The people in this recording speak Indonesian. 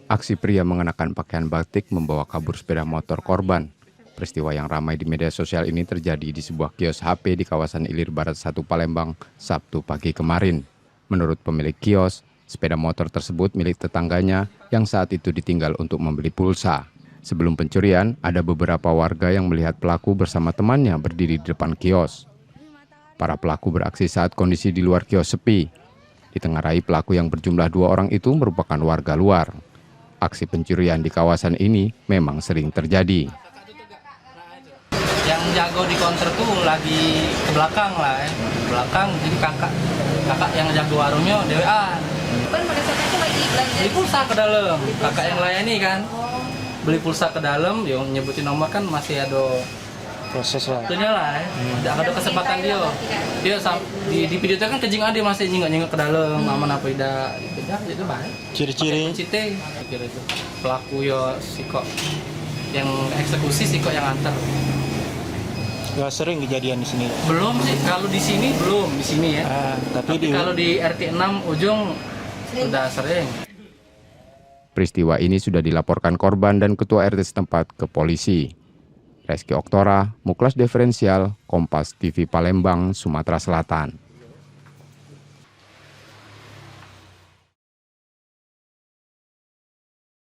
Aksi pria mengenakan pakaian batik membawa kabur sepeda motor korban. Peristiwa yang ramai di media sosial ini terjadi di sebuah kios HP di kawasan Ilir Barat 1 Palembang, Sabtu pagi kemarin. Menurut pemilik kios, sepeda motor tersebut milik tetangganya yang saat itu ditinggal untuk membeli pulsa. Sebelum pencurian, ada beberapa warga yang melihat pelaku bersama temannya berdiri di depan kios. Para pelaku beraksi saat kondisi di luar kios sepi. Ditengarai pelaku yang berjumlah 2 orang itu merupakan warga luar. Aksi pencurian di kawasan ini memang sering terjadi. Yang jago di counter tuh lagi ke belakang lah ya. Belakang, jadi kakak yang jago warungnya DWA. Kan pada saat itu lagi belanja. Beli pulsa ke dalam, kakak yang layani kan. Beli pulsa ke dalam, yang nyebutin nomor kan masih ada proses lah. itunya lah ya. Ada kesempatan dia. Dia di video itu kan kejing ada masih nyingok-nyingok ke dalam, aman apa tidak. Itu baik. Ciri-ciri Cite, kira itu. Pelaku yo si kok yang eksekusi si kok yang antar. nggak sering kejadian di sini. Belum sih, kalau di sini belum, di sini ya. Tapi kalau di RT 6 Ujung sudah sering. Peristiwa ini sudah dilaporkan korban dan ketua RT setempat ke polisi. Reski Oktora, Muklas Diferensial, Kompas TV Palembang, Sumatera Selatan.